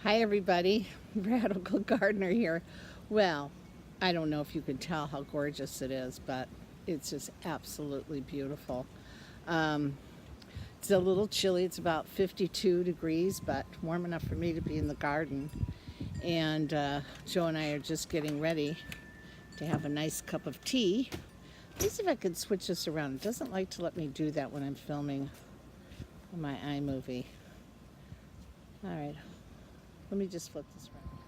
Hi everybody, Radical Gardener here. Well, I don't know if you can tell how gorgeous it is, but it's just absolutely beautiful. Um, it's a little chilly, it's about 52 degrees, but warm enough for me to be in the garden. And Joe and I are just getting ready to have a nice cup of tea. Let me see if I could switch this around. It doesn't like to let me do that when I'm filming my iMovie. All right, let me just flip this around.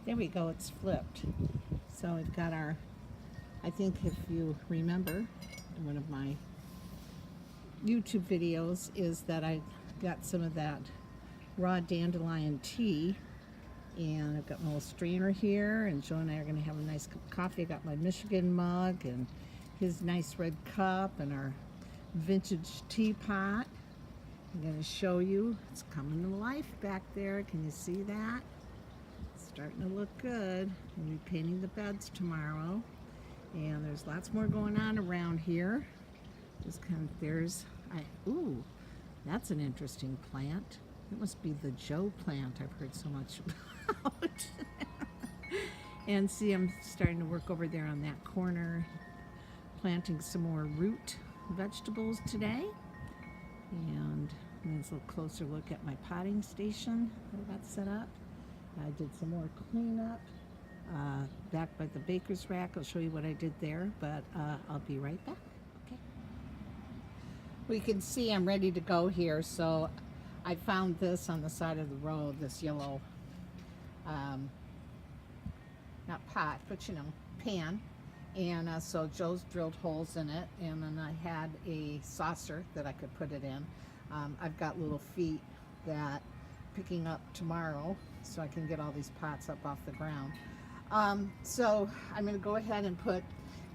There we go, it's flipped. So we've got our, I think if you remember, in one of my YouTube videos is that I got some of that raw dandelion tea, and I've got my little strainer here, and Joe and I are going to have a nice cup of coffee. I got my Michigan mug and his nice red cup and our vintage teapot. I'm going to show you, it's coming to life back there. Can you see that? It's starting to look good. We'll be painting the beds tomorrow. And there's lots more going on around here. Just kind of, ooh, that's an interesting plant. It must be the Joe plant I've heard so much about. And see, I'm starting to work over there on that corner, planting some more root vegetables today. And let's a little closer look at my potting station that I got set up. I did some more cleanup back by the baker's rack. I'll show you what I did there, but I'll be right back. Okay. We can see I'm ready to go here. So I found this on the side of the road, this yellow, not pot, but you know, pan. And so Joe's drilled holes in it, and then I had a saucer that I could put it in. I've got little feet that picking up tomorrow so I can get all these pots up off the ground. So I'm going to go ahead and put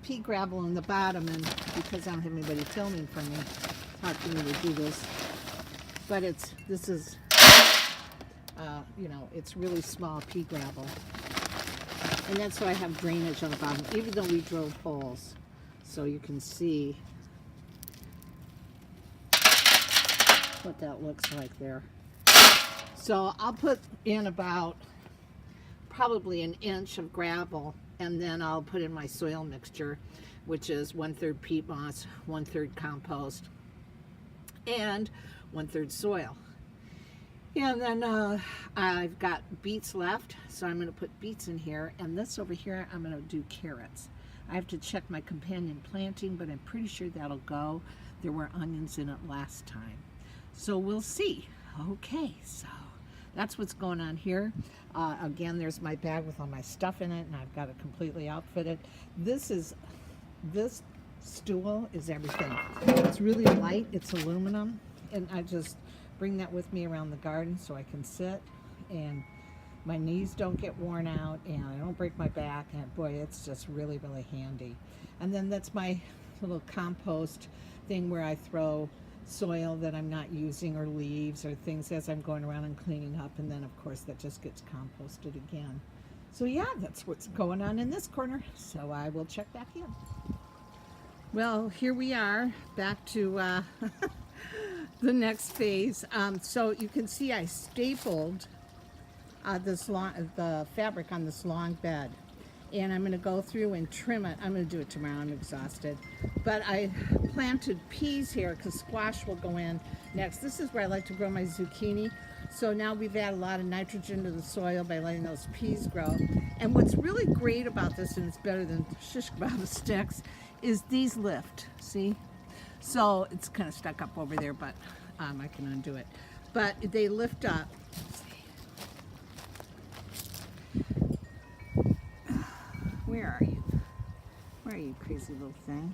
pea gravel in the bottom, and because I don't have anybody filming for me, it's hard for me to do this. But this is you know, it's really small pea gravel. And that's why I have drainage on the bottom, even though we drilled holes. So you can see what that looks like there. So I'll put in about probably an inch of gravel, and then I'll put in my soil mixture, which is 1/3 peat moss, 1/3 compost, and 1/3 soil. And then I've got beets left, so I'm going to put beets in here. And this over here, I'm going to do carrots. I have to check my companion planting, but I'm pretty sure that'll go. There were onions in it last time. So we'll see. Okay, so that's what's going on here. Again, there's my bag with all my stuff in it, and I've got it completely outfitted. This stool is everything. It's really light. It's aluminum, and I just bring that with me around the garden so I can sit and my knees don't get worn out and I don't break my back, and boy, it's just really, really handy. And then that's my little compost thing where I throw soil that I'm not using or leaves or things as I'm going around and cleaning up, and then of course that just gets composted again. So yeah, that's what's going on in this corner. So I will check back in. Well, here we are back to the next phase. So you can see I stapled the fabric on this long bed, and I'm going to go through and trim it. I'm going to do it tomorrow. I'm exhausted, but I planted peas here because squash will go in next. This is where I like to grow my zucchini. So now we've added a lot of nitrogen to the soil by letting those peas grow. And what's really great about this, and it's better than shish kebab sticks, is these lift. See? So it's kind of stuck up over there, but I can undo it. But they lift up. Where are you? Where are you, crazy little thing?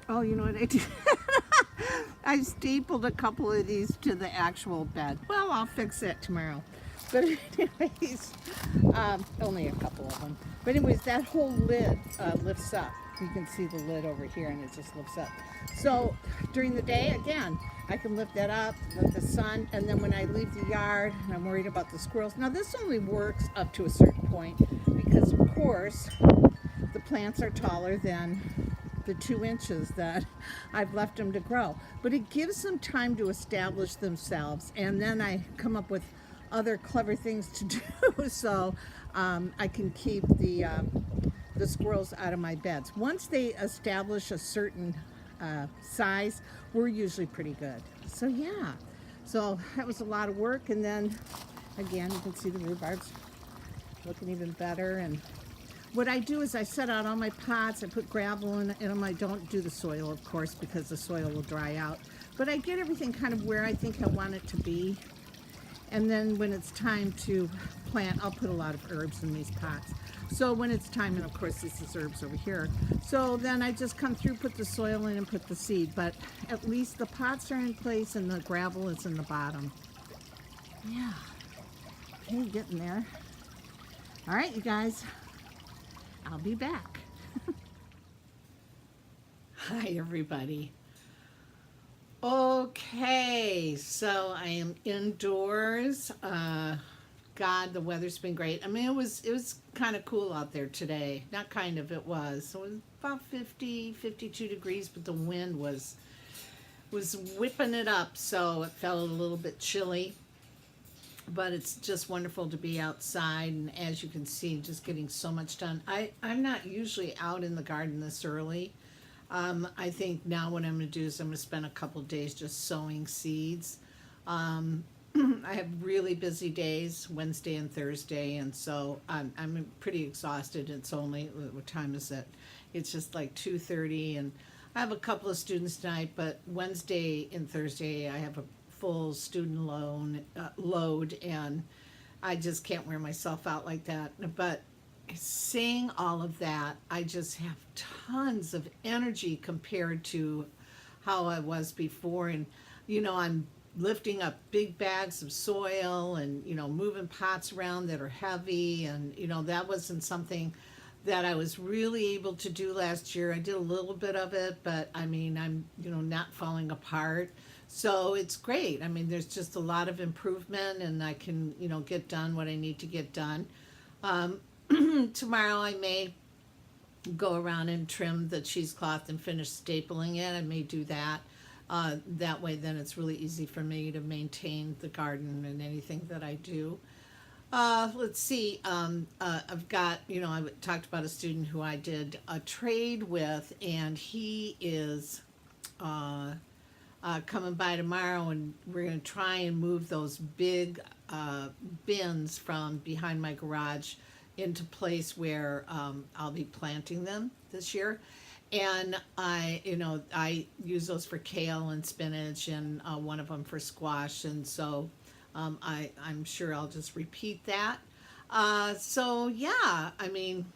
Oh, you know what I did? I stapled a couple of these to the actual bed. Well, I'll fix it tomorrow. But anyways, only a couple of them. But anyways, that whole lid lifts up. You can see the lid over here, and it just lifts up. So during the day, again, I can lift that up with the sun, and then when I leave the yard and I'm worried about the squirrels. Now this only works up to a certain point because of course the plants are taller than the 2 inches that I've left them to grow. But it gives them time to establish themselves, and then I come up with other clever things to do so I can keep the squirrels out of my beds. Once they establish a certain size, we're usually pretty good. So yeah, so that was a lot of work, and then again, you can see the rhubarb's looking even better. And what I do is I set out all my pots, I put gravel in them. I don't do the soil, of course, because the soil will dry out. But I get everything kind of where I think I want it to be. And then when it's time to plant, I'll put a lot of herbs in these pots. So when it's time, and of course this is herbs over here, so then I just come through, put the soil in and put the seed. But at least the pots are in place and the gravel is in the bottom. Yeah, okay, getting there. All right, you guys, I'll be back. Hi, everybody. Okay, so I am indoors. God, the weather's been great. I mean, it was kind of cool out there today. Not kind of, it was. So it was about 52 degrees, but the wind was whipping it up, so it felt a little bit chilly. But it's just wonderful to be outside, and as you can see, just getting so much done. I'm not usually out in the garden this early. I think now what I'm going to do is I'm going to spend a couple of days just sowing seeds. I have really busy days, Wednesday and Thursday, and so I'm pretty exhausted. It's only, what time is it? It's just like 2:30, and I have a couple of students tonight, but Wednesday and Thursday I have a full student load, and I just can't wear myself out like that. But saying all of that, I just have tons of energy compared to how I was before. And I'm lifting up big bags of soil and moving pots around that are heavy, and that wasn't something that I was really able to do last year. I did a little bit of it, but I mean, I'm not falling apart. So it's great. I mean, there's just a lot of improvement, and I can get done what I need to get done. Tomorrow I may go around and trim the cheesecloth and finish stapling it. I may do that. That way then it's really easy for me to maintain the garden and anything that I do. Let's see, I've got, I talked about a student who I did a trade with, and he is coming by tomorrow, and we're going to try and move those big bins from behind my garage into place where I'll be planting them this year. And I use those for kale and spinach, and one of them for squash, and so I'm sure I'll just repeat that. So yeah, I mean,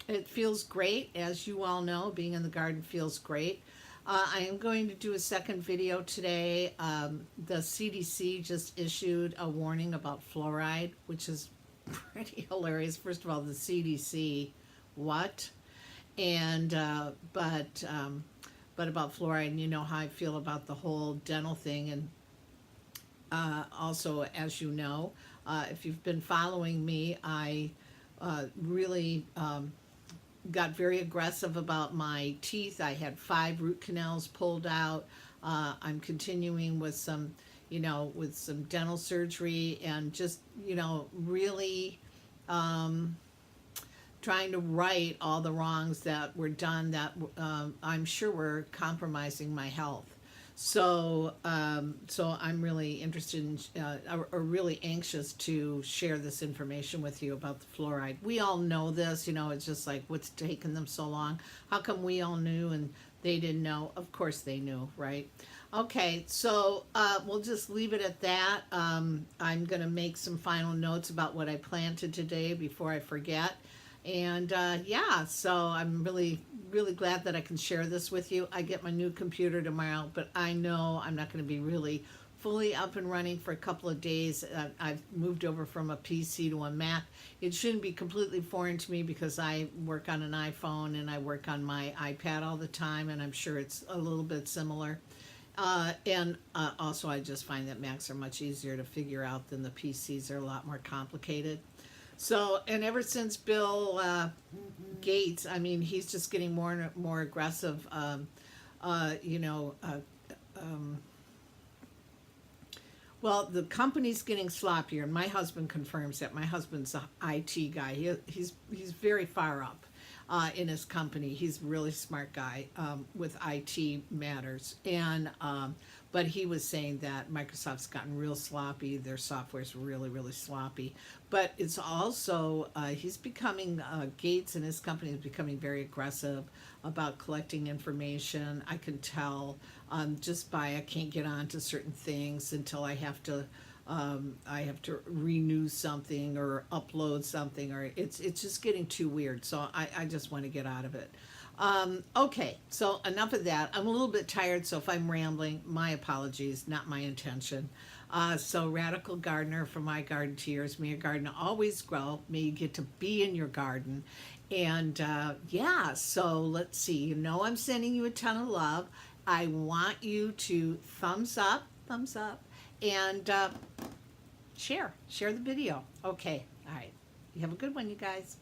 it feels great. As you all know, being in the garden feels great. I am going to do a second video today. The CDC just issued a warning about fluoride, which is pretty hilarious. First of all, the CDC, what? And but about fluoride, and you know how I feel about the whole dental thing. And also, as you know, if you've been following me, I really got very aggressive about my teeth. I had 5 root canals pulled out. I'm continuing with some dental surgery, and just really trying to right all the wrongs that were done that I'm sure were compromising my health. So I'm really interested in, or really anxious to share this information with you about the fluoride. We all know this, it's just like, what's taken them so long? How come we all knew and they didn't know? Of course they knew, right? Okay, so we'll just leave it at that. I'm going to make some final notes about what I planted today before I forget. And yeah, so I'm really glad that I can share this with you. I get my new computer tomorrow, but I know I'm not going to be really fully up and running for a couple of days. I've moved over from a PC to a Mac. It shouldn't be completely foreign to me because I work on an iPhone and I work on my iPad all the time, and I'm sure it's a little bit similar. And also I just find that Macs are much easier to figure out than the PCs. Are a lot more complicated. So, and ever since Bill Gates, I mean, he's just getting more and more aggressive. You know, well, the company's getting sloppier, and my husband confirms that. My husband's a IT guy. He's very far up in his company. He's a really smart guy with IT matters, and but he was saying that Microsoft's gotten real sloppy. Their software's really sloppy. But it's also he's becoming Gates and his company is becoming very aggressive about collecting information. I can tell just by I can't get on to certain things until I have to renew something or upload something, or it's just getting too weird. So I just want to get out of it. Okay, so enough of that. I'm a little bit tired, so if I'm rambling, my apologies, not my intention. So Radical Gardener, from my garden to yours, may your garden always grow. May you get to be in your garden. And yeah, so let's see. You know I'm sending you a ton of love. I want you to thumbs up, and share the video. Okay, all right. You have a good one, you guys.